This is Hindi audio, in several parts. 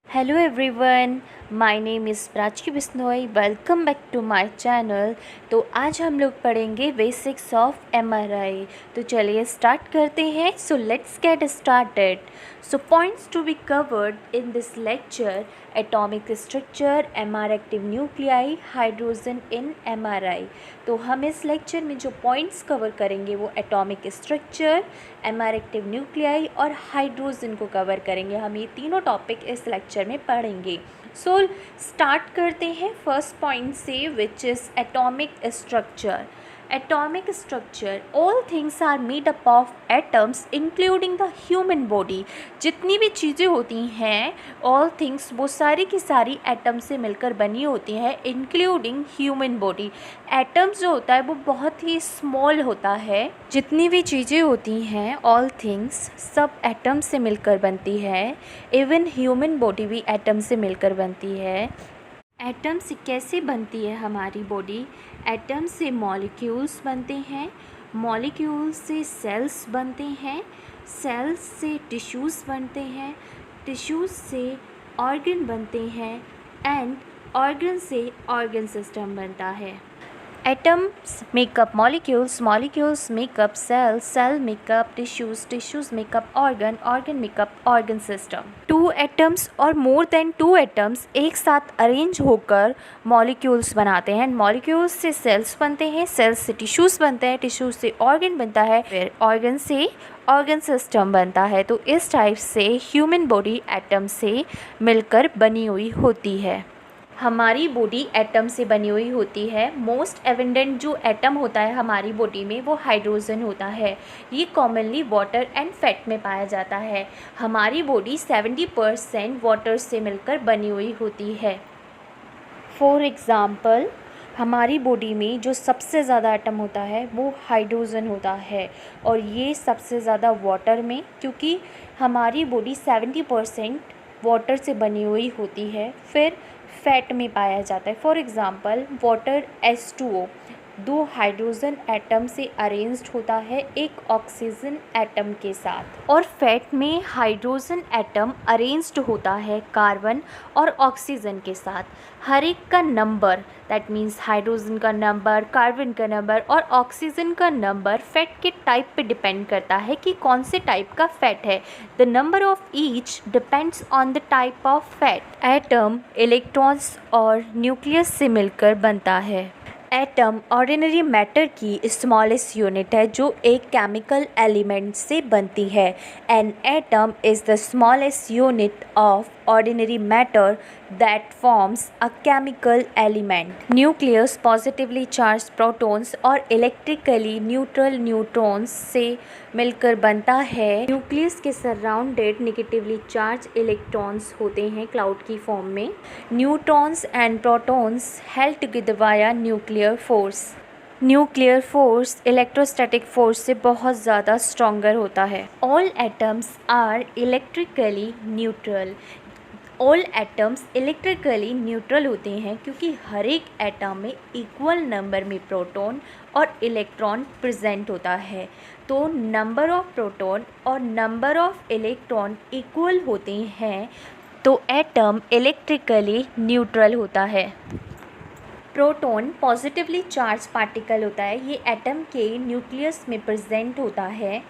Hello everyone, my name is Prachi Bishnoi. Welcome back to my channel. तो आज हम लोग पढ़ेंगे बेसिक्स ऑफ एमआरआई। तो चलिए स्टार्ट करते हैं। So let's get started. So points to be covered in this lecture: atomic structure, MR active nuclei, hydrogen in MRI. तो हम इस लेक्चर में जो पॉइंट्स कवर करेंगे वो atomic structure, MR active nuclei और हाइड्रोजन को कवर करेंगे। हम ये तीनों टॉपिक इस लेक्चर में पढ़ेंगे। सो स्टार्ट करते हैं फर्स्ट पॉइंट से, which is atomic structure. Atomic structure: all things are made up of atoms including the human body. जितनी भी चीज़ें होती हैं, ऑल थिंग्स, वो सारी की सारी एटम से मिलकर बनी होती हैं, इंक्लूडिंग ह्यूमन बॉडी। एटम्स जो होता है वो बहुत ही स्मॉल होता है। जितनी भी चीज़ें होती हैं, ऑल थिंग्स, सब एटम से मिलकर बनती है। इवन ह्यूमन बॉडी भी एटम से मिलकर बनती है। एटम से कैसे बनती है हमारी बॉडी? एटम से मॉलिक्यूल्स बनते हैं, मॉलिक्यूल्स से सेल्स बनते हैं, सेल्स से टिश्यूज़ बनते हैं, टिश्यूज़ से ऑर्गन बनते हैं एंड ऑर्गन से ऑर्गन सिस्टम बनता है। Atoms make up molecules, molecules make up cells, cell make up tissues, tissues make up organ, organ make up organ system. Two atoms और more than two atoms एक साथ अरेंज होकर molecules बनाते हैं। molecules से cells बनते हैं, cells से tissues बनते हैं, tissues से organ बनता है, फिर organ से organ system बनता है। तो इस टाइप से human body atom से मिलकर बनी हुई होती है। हमारी बॉडी एटम से बनी हुई होती है। मोस्ट एविडेंट जो एटम होता है हमारी बॉडी में वो हाइड्रोजन होता है। ये कॉमनली वाटर एंड फैट में पाया जाता है। हमारी बॉडी 70% वाटर से मिलकर बनी हुई होती है। फॉर एग्ज़ाम्पल, हमारी बॉडी में जो सबसे ज़्यादा एटम होता है वो हाइड्रोजन होता है, और ये सबसे ज़्यादा वाटर में, क्योंकि हमारी बॉडी 70% वाटर से बनी हुई होती है। फिर फैट में पाया जाता है। फॉर एग्ज़ाम्पल, वाटर H2O दो हाइड्रोजन एटम से अरेंज्ड होता है एक ऑक्सीजन एटम के साथ, और फैट में हाइड्रोजन एटम अरेंज्ड होता है कार्बन और ऑक्सीजन के साथ। हर एक का नंबर, दैट मीन्स हाइड्रोजन का नंबर, कार्बन का नंबर और ऑक्सीजन का नंबर फैट के टाइप पे डिपेंड करता है कि कौन से टाइप का फैट है। The number of each depends on the type of fat. Atom electrons और न्यूक्लियस से मिलकर बनता है। एटम ऑर्डिनरी मैटर की स्मॉलेस्ट यूनिट है जो एक केमिकल एलिमेंट से बनती है। An atom is the smallest unit of ordinary matter that forms a chemical element. Nucleus positively charge protons और इलेक्ट्रिकली न्यूट्रल न्यूट्रॉन्स से मिलकर बनता है। न्यूक्लियस के सराउंडेड नेगेटिवली चार्ज इलेक्ट्रॉन्स होते हैं क्लाउड की फॉर्म में। Neutrons and protons held together via nuclear force. Nuclear force electrostatic force से बहुत ज़्यादा स्ट्रॉन्गर होता है। All atoms are electrically neutral. All atoms electrically neutral होते हैं क्योंकि हर एक एटम में इक्वल नंबर में प्रोटॉन और इलेक्ट्रॉन प्रेजेंट होता है। तो नंबर ऑफ प्रोटॉन और नंबर ऑफ इलेक्ट्रॉन इक्वल होते हैं, तो एटम इलेक्ट्रिकली न्यूट्रल होता है। प्रोटॉन पॉजिटिवली चार्ज पार्टिकल होता है, ये एटम के न्यूक्लियस में प्रेजेंट होता है।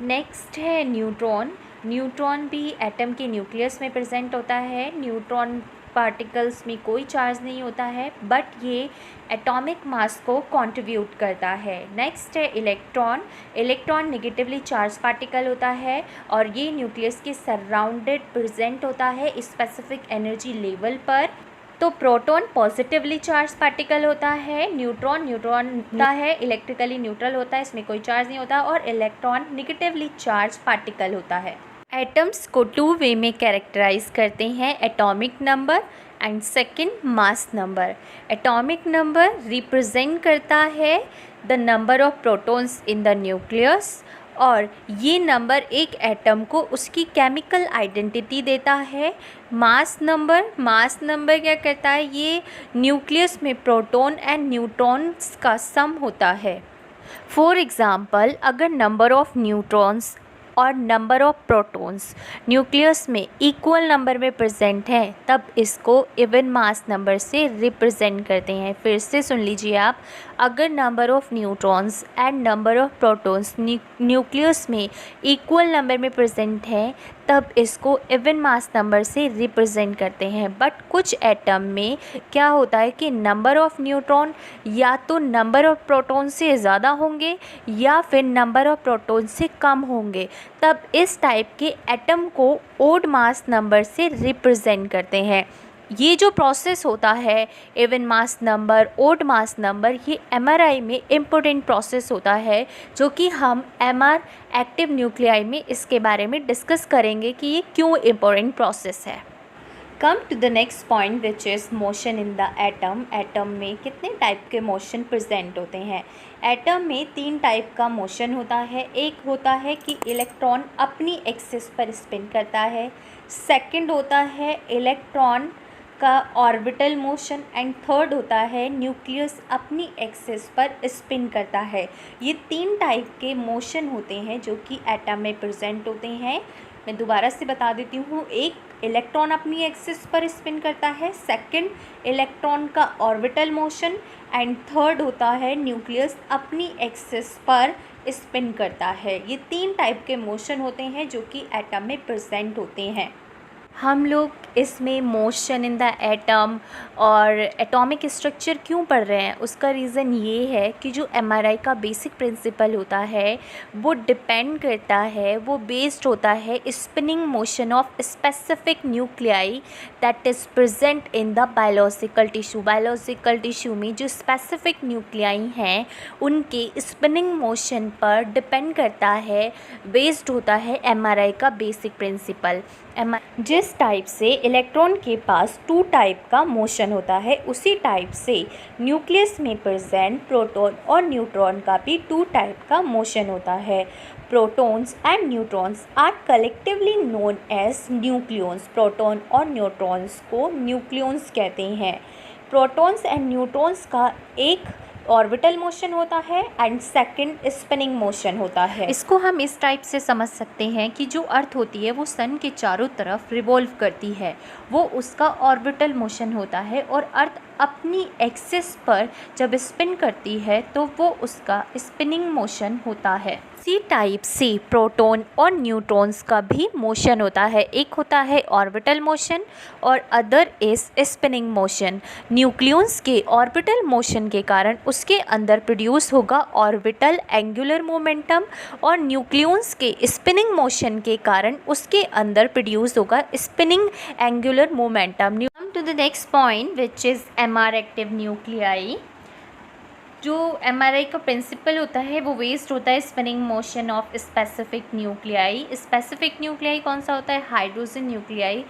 नेक्स्ट है न्यूट्रॉन। न्यूट्रॉन भी एटम के न्यूक्लियस में प्रेजेंट होता है। न्यूट्रॉन पार्टिकल्स में कोई चार्ज नहीं होता है, बट ये एटॉमिक मास को कंट्रीब्यूट करता है। नेक्स्ट है electron. Electron negatively charge particle होता है और ये न्यूक्लियस के सराउंडेड प्रेजेंट होता है स्पेसिफिक एनर्जी लेवल पर। तो प्रोटॉन पॉजिटिवली चार्ज पार्टिकल होता है, न्यूट्रॉन होता है, इलेक्ट्रिकली न्यूट्रल होता है, इसमें कोई चार्ज नहीं होता, और इलेक्ट्रॉन नेगेटिवली चार्ज पार्टिकल होता है। एटम्स को टू वे में कैरेक्टराइज करते हैं: atomic number and second mass number. Atomic number represent करता है the number of protons in the nucleus, और ये नंबर एक एटम को उसकी केमिकल आइडेंटिटी देता है। मास नंबर क्या करता है? ये न्यूक्लियस में प्रोटॉन एंड न्यूट्रॉन्स का सम होता है। फॉर एग्ज़ाम्पल, अगर नंबर ऑफ न्यूट्रॉन्स और नंबर ऑफ प्रोटॉन्स न्यूक्लियस में इक्वल नंबर में प्रेजेंट हैं, तब इसको इवन मास नंबर से रिप्रेजेंट करते हैं। फिर से सुन लीजिए आप, अगर number of neutrons and number of protons nucleus में इक्वल नंबर में प्रेजेंट हैं, तब इसको इवन मास नंबर से रिप्रेजेंट करते हैं। बट कुछ एटम में क्या होता है कि नंबर ऑफ न्यूट्रॉन या तो नंबर ऑफ प्रोटॉन से ज़्यादा होंगे या फिर नंबर ऑफ प्रोटॉन से कम होंगे, तब इस टाइप के एटम को ओड मास नंबर से रिप्रेजेंट करते हैं। ये जो प्रोसेस होता है even mass number, odd mass number, ये एमआरआई में इम्पोर्टेंट प्रोसेस होता है, जो कि हम एमआर एक्टिव न्यूक्लियाई में इसके बारे में डिस्कस करेंगे कि ये क्यों इम्पोर्टेंट प्रोसेस है। Come to the next point which is motion in the atom. Atom में कितने टाइप के मोशन प्रेजेंट होते हैं? एटम में 3 टाइप का मोशन होता है। एक होता है कि इलेक्ट्रॉन अपनी एक्सिस पर स्पिन करता है, सेकंड होता है इलेक्ट्रॉन का ऑर्बिटल मोशन, एंड थर्ड होता है न्यूक्लियस अपनी एक्सिस पर स्पिन करता है। ये 3 टाइप के मोशन होते हैं जो कि एटम में प्रेजेंट होते हैं। मैं दोबारा से बता देती हूँ, एक इलेक्ट्रॉन अपनी एक्सिस पर स्पिन करता है, सेकंड इलेक्ट्रॉन का ऑर्बिटल मोशन, एंड थर्ड होता है न्यूक्लियस अपनी एक्सिस पर स्पिन करता है। ये 3 टाइप के मोशन होते हैं जो कि एटम में प्रेजेंट होते हैं। हम लोग इसमें मोशन इन द एटम और एटॉमिक स्ट्रक्चर क्यों पढ़ रहे हैं, उसका रीज़न ये है कि जो एमआरआई का बेसिक प्रिंसिपल होता है वो डिपेंड करता है, वो बेस्ड होता है spinning motion of specific nuclei that is present in the biological tissue. Biological tissue में जो स्पेसिफिक न्यूक्लियाई हैं उनके स्पिनिंग मोशन पर डिपेंड करता है, बेस्ड होता है एमआरआई का बेसिक प्रिंसिपल। जिस टाइप से इलेक्ट्रॉन के पास 2 टाइप का मोशन होता है, उसी टाइप से न्यूक्लियस में प्रेजेंट प्रोटॉन और न्यूट्रॉन का भी 2 टाइप का मोशन होता है। Protons and neutrons are collectively known as nucleons. Proton और न्यूट्रॉन्स को न्यूक्लियॉन्स कहते हैं। प्रोटॉन्स एंड न्यूट्रॉन्स का एक ऑर्बिटल मोशन होता है एंड सेकंड स्पिनिंग मोशन होता है। इसको हम इस टाइप से समझ सकते हैं कि जो अर्थ होती है वो सन के चारों तरफ रिवॉल्व करती है, वो उसका ऑर्बिटल मोशन होता है, और अर्थ अपनी एक्सिस पर जब स्पिन करती है तो वो उसका स्पिनिंग मोशन होता है। इसी टाइप से प्रोटॉन और न्यूट्रॉन्स का भी मोशन होता है। एक होता है ऑर्बिटल मोशन और other is spinning motion. Nucleons के ऑर्बिटल मोशन के कारण उसके अंदर प्रोड्यूस होगा ऑर्बिटल एंगुलर मोमेंटम, और न्यूक्लियॉन्स के स्पिनिंग मोशन के कारण उसके अंदर प्रोड्यूस होगा spinning angular momentum. To the next point which is MR active nuclei. जो एमआरआई का प्रिंसिपल होता है वो बेस्ड होता है spinning motion of specific nuclei. Specific nuclei कौन सा होता है? Hydrogen nuclei.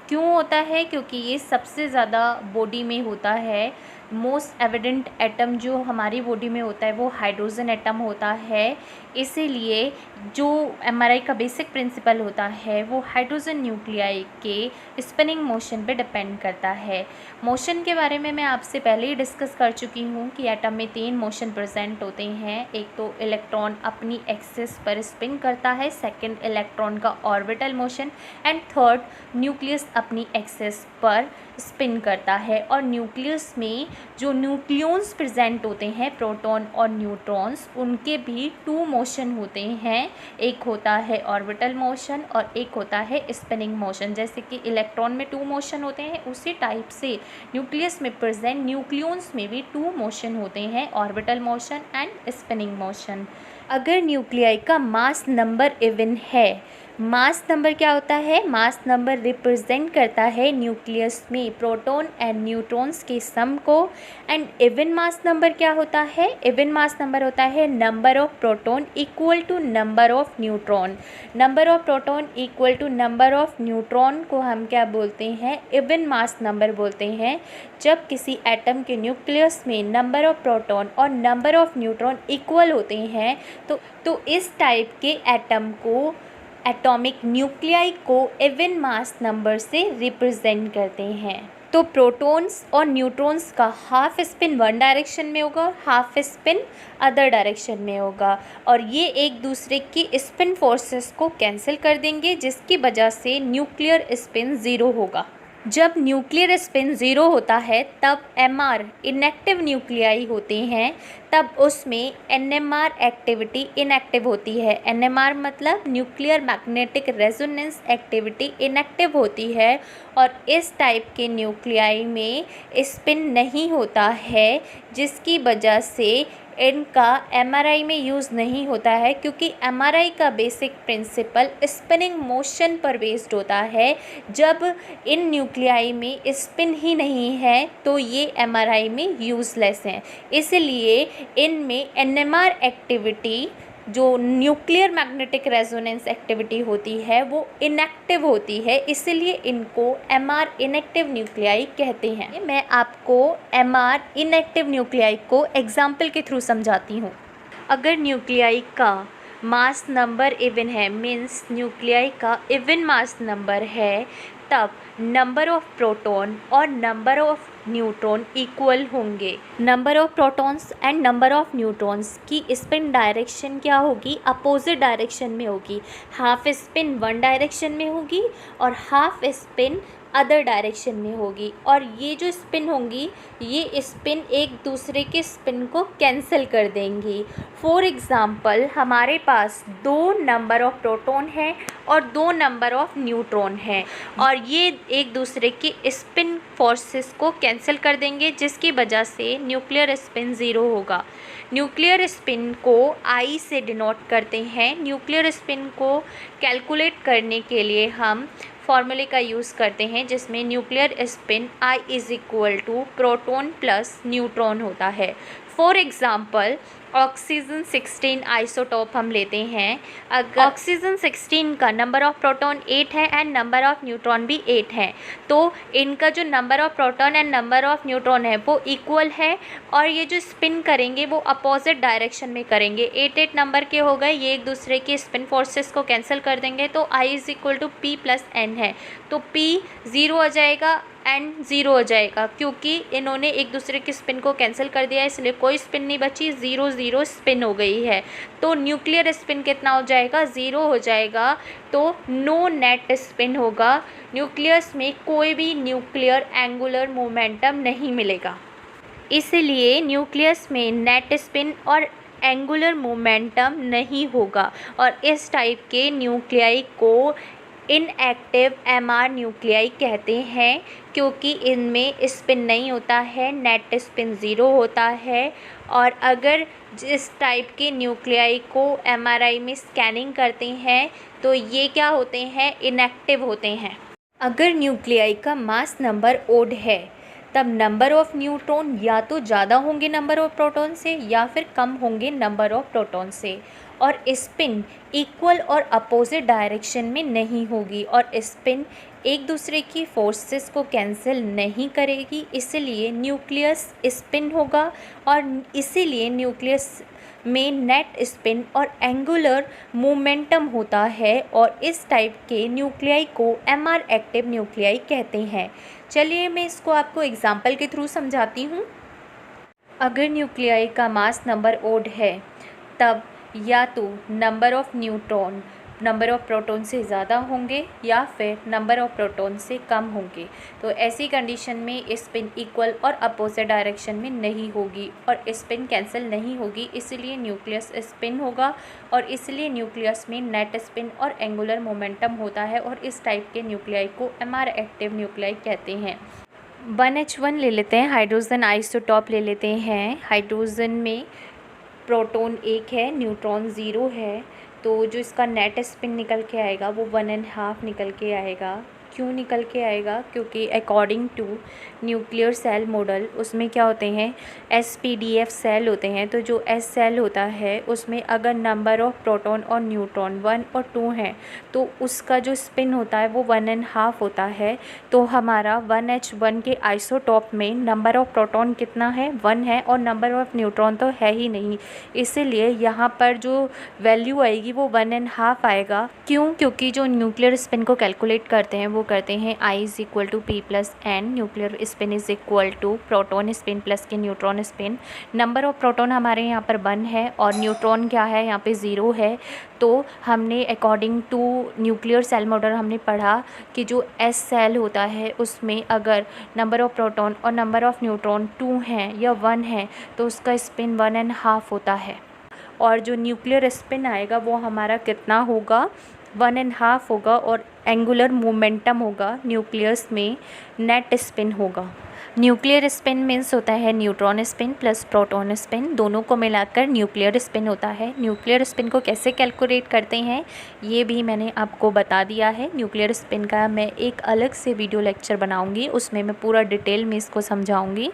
क्यों होता है? क्योंकि ये सबसे ज़्यादा बॉडी में होता है। मोस्ट एविडेंट एटम जो हमारी बॉडी में होता है वो हाइड्रोजन एटम होता है, इसीलिए जो एमआरआई का बेसिक प्रिंसिपल होता है वो हाइड्रोजन न्यूक्लियाई के स्पिनिंग मोशन पे डिपेंड करता है। मोशन के बारे में मैं आपसे पहले ही डिस्कस कर चुकी हूँ कि एटम में 3 मोशन प्रेजेंट होते हैं। एक तो इलेक्ट्रॉन अपनी एक्सिस पर स्पिन करता है, सेकंड इलेक्ट्रॉन का orbital motion, and third nucleus अपनी एक्सिस पर स्पिन करता है। और न्यूक्लियस में जो न्यूक्लियॉन्स प्रेजेंट होते हैं, प्रोटॉन और न्यूट्रॉन्स, उनके भी 2 मोशन होते हैं। एक होता है ऑर्बिटल मोशन और एक होता है स्पिनिंग मोशन। जैसे कि इलेक्ट्रॉन में 2 मोशन होते हैं, उसी टाइप से न्यूक्लियस में प्रेजेंट न्यूक्लियॉन्स में भी 2 मोशन होते हैं, orbital motion and spinning motion. अगर न्यूक्लियाई का मास नंबर इवन है, मास नंबर क्या होता है? मास नंबर रिप्रेजेंट करता है न्यूक्लियस में प्रोटॉन एंड न्यूट्रॉन्स के सम को। एंड इवन मास नंबर क्या होता है? इवन मास नंबर होता है number of proton equal to number of neutron. Number of proton equal to number of neutron को हम क्या बोलते हैं? इवन मास नंबर बोलते हैं। जब किसी एटम के न्यूक्लियस में नंबर ऑफ प्रोटॉन और नंबर ऑफ न्यूट्रॉन इक्वल होते हैं तो इस टाइप के एटम को, एटॉमिक न्यूक्लियाई को इवन मास नंबर से रिप्रेजेंट करते हैं। तो प्रोटॉन्स और न्यूट्रॉन्स का हाफ स्पिन वन डायरेक्शन में होगा, हाफ स्पिन अदर डायरेक्शन में होगा, और ये एक दूसरे की स्पिन फोर्सेस को कैंसिल कर देंगे, जिसकी वजह से न्यूक्लियर स्पिन ज़ीरो होगा। जब न्यूक्लियर स्पिन ज़ीरो होता है तब एमआर इनएक्टिव न्यूक्लियाई होते हैं, तब उसमें एनएमआर एक्टिविटी इनएक्टिव होती है। एनएमआर मतलब nuclear magnetic resonance activity inactive होती है, और इस टाइप के न्यूक्लियाई में स्पिन नहीं होता है, जिसकी वजह से इनका एमआरआई में यूज़ नहीं होता है, क्योंकि एमआरआई का बेसिक प्रिंसिपल स्पिनिंग मोशन पर बेस्ड होता है। जब इन न्यूक्लियाई में स्पिन ही नहीं है तो ये एमआरआई में यूज़लेस हैं। इसलिए इनमें एनएमआर एक्टिविटी, जो न्यूक्लियर मैग्नेटिक रेजोनेंस एक्टिविटी होती है, वो इनएक्टिव होती है, इसलिए इनको एमआर इनएक्टिव न्यूक्लियाई कहते हैं। मैं आपको एमआर इनएक्टिव न्यूक्लियाई को एग्जाम्पल के थ्रू समझाती हूँ। अगर न्यूक्लियाई का मास नंबर इवन है, मीन्स न्यूक्लियाई का इवन मास नंबर है, तब नंबर ऑफ प्रोटॉन और नंबर ऑफ न्यूट्रॉन इक्वल होंगे। Number of protons and number of neutrons की स्पिन डायरेक्शन क्या होगी? अपोजिट डायरेक्शन में होगी। हाफ स्पिन वन डायरेक्शन में होगी और हाफ स्पिन अदर डायरेक्शन में होगी, और ये जो स्पिन होंगी ये स्पिन एक दूसरे के स्पिन को कैंसिल कर देंगी। फॉर एग्ज़ाम्पल, हमारे पास दो नंबर ऑफ प्रोटॉन है और दो नंबर ऑफ न्यूट्रॉन है, और ये एक दूसरे की स्पिन फोर्सेस को कैंसिल कर देंगे, जिसकी वजह से न्यूक्लियर स्पिन ज़ीरो होगा। न्यूक्लियर स्पिन को आई से डिनोट करते हैं। न्यूक्लियर स्पिन को कैलकुलेट करने के लिए हम फॉर्मूले का यूज़ करते हैं, जिसमें nuclear spin I is equal to proton plus neutron होता है। फॉर एग्ज़ाम्पल, ऑक्सीजन 16 आइसोटोप हम लेते हैं। अगर ऑक्सीजन 16 का नंबर ऑफ प्रोटॉन 8 है एंड नंबर ऑफ न्यूट्रॉन भी 8 है, तो इनका जो number of proton and number of neutron है वो इक्वल है, और ये जो स्पिन करेंगे वो अपोजिट डायरेक्शन में करेंगे। 8 नंबर के हो गए, ये एक दूसरे के स्पिन फोर्सेस को कैंसिल कर देंगे, तो I is equal to P plus N है, तो P ज़ीरो हो जाएगा, एन ज़ीरो हो जाएगा, क्योंकि इन्होंने एक दूसरे की स्पिन को कैंसिल कर दिया है, इसलिए कोई स्पिन नहीं बची, ज़ीरो ज़ीरो स्पिन हो गई है। तो न्यूक्लियर स्पिन कितना हो जाएगा? ज़ीरो हो जाएगा, तो नो नेट स्पिन होगा। न्यूक्लियस में कोई भी न्यूक्लियर एंगुलर मोमेंटम नहीं मिलेगा, इसलिए न्यूक्लियस में नेट स्पिन और एंगुलर मोमेंटम नहीं होगा, और इस टाइप के न्यूक्लियाई को इनएक्टिव एमआर न्यूक्लियाई कहते हैं, क्योंकि इनमें स्पिन नहीं होता है, नेट स्पिन ज़ीरो होता है। और अगर जिस टाइप के न्यूक्लियाई को एमआरआई में स्कैनिंग करते हैं तो ये क्या होते हैं? इनएक्टिव होते हैं। अगर न्यूक्लियाई का मास नंबर ओड है, तब नंबर ऑफ़ न्यूट्रॉन या तो ज़्यादा होंगे नंबर ऑफ़ प्रोटॉन से, या फिर कम होंगे नंबर ऑफ़ प्रोटॉन से, और स्पिन इक्वल और अपोजिट डायरेक्शन में नहीं होगी, और स्पिन एक दूसरे की फोर्सेस को कैंसिल नहीं करेगी, इसलिए न्यूक्लियस स्पिन होगा, और इसीलिए न्यूक्लियस में नेट स्पिन और एंगुलर मोमेंटम होता है, और इस टाइप के न्यूक्लियाई को एमआर एक्टिव न्यूक्लियाई कहते हैं। चलिए मैं इसको आपको एग्जाम्पल के थ्रू समझाती हूँ। अगर न्यूक्लियाई का मास नंबर ओड है, तब या तो number of neutron number of proton से ज़्यादा होंगे, या फिर नंबर ऑफ़ प्रोटॉन से कम होंगे। तो ऐसी कंडीशन में स्पिन इक्वल और अपोजिट डायरेक्शन में नहीं होगी, और स्पिन कैंसिल नहीं होगी, इसलिए न्यूक्लियस स्पिन होगा, और इसलिए न्यूक्लियस में नेट स्पिन और एंगुलर मोमेंटम होता है, और इस टाइप के न्यूक्लियाई को एमआर एक्टिव न्यूक्लियाई कहते हैं। 1H1 ले लेते हैं, हाइड्रोजन आइसोटॉप ले लेते हैं। हाइड्रोजन में प्रोटॉन 1 है, न्यूट्रॉन 0 है, तो जो इसका नेट स्पिन निकल के आएगा वो 1.5 निकल के आएगा। क्यों निकल के आएगा? क्योंकि according to nuclear shell model उसमें क्या होते हैं? SPDF सेल होते हैं। तो जो S सेल होता है उसमें अगर नंबर ऑफ़ प्रोटॉन और न्यूट्रॉन 1 और 2 हैं तो उसका जो स्पिन होता है वो 1.5 होता है। तो हमारा 1H1 के आइसोटॉप में नंबर ऑफ़ प्रोटॉन कितना है? 1 है, और नंबर ऑफ़ न्यूट्रॉन तो है ही नहीं, इसीलिए यहाँ पर जो वैल्यू आएगी वो 1.5 आएगा। क्यों? क्योंकि जो न्यूक्लियर स्पिन को कैलकुलेट करते हैं वो वो करते हैं। I is equal to P plus N, nuclear spin is equal to proton spin plus के neutron spin. Number of proton हमारे यहाँ पर 1 है और न्यूट्रॉन क्या है यहाँ पे 0 है। तो हमने according to nuclear shell model हमने पढ़ा कि जो S सेल होता है उसमें अगर नंबर ऑफ प्रोटॉन और नंबर ऑफ न्यूट्रॉन 2 हैं या 1 है तो उसका स्पिन 1.5 होता है। और जो न्यूक्लियर स्पिन आएगा वो हमारा कितना होगा, 1.5 होगा। और एंगुलर मोमेंटम होगा न्यूक्लियस में, नेट स्पिन होगा। न्यूक्लियर स्पिन मीन्स होता है neutron spin plus proton spin, दोनों को मिलाकर न्यूक्लियर स्पिन होता है। न्यूक्लियर स्पिन को कैसे कैलकुलेट करते हैं ये भी मैंने आपको बता दिया है। न्यूक्लियर स्पिन का मैं एक अलग से वीडियो लेक्चर बनाऊंगी, उसमें मैं पूरा डिटेल में इसको समझाऊंगी।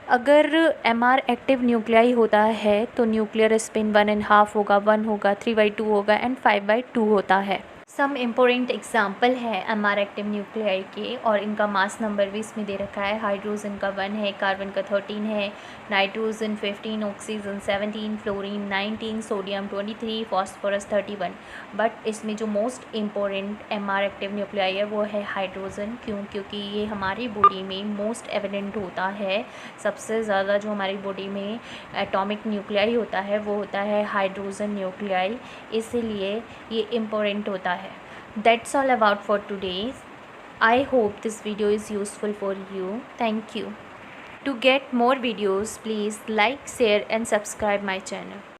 अगर MR एक्टिव न्यूक्लियाई होता है तो न्यूक्लियर स्पिन 1.5 होगा, 1 होगा, 3/2 होगा एंड 5/2 होता है। सम इम्पोर्टेंट एग्जाम्पल है MR एक्टिव न्यूक्लियाई के और इनका मास नंबर भी इसमें दे रखा है। हाइड्रोजन का 1 है, कार्बन का 13 है, nitrogen 15, oxygen 17, fluorine 19, sodium 23, phosphorus 31। But इसमें जो most important MR active nuclei है वो है हाइड्रोजन। क्यों? क्योंकि ये हमारी बॉडी में मोस्ट एविडेंट होता है। सबसे ज़्यादा जो हमारी बॉडी में एटॉमिक न्यूक्लियाई होता है वो होता है हाइड्रोजन न्यूक्लियाई, इसीलिए ये इम्पोर्टेंट होता है। That's all about for today. I hope this video is useful for you. Thank you. To get more videos, please like, share and subscribe my channel.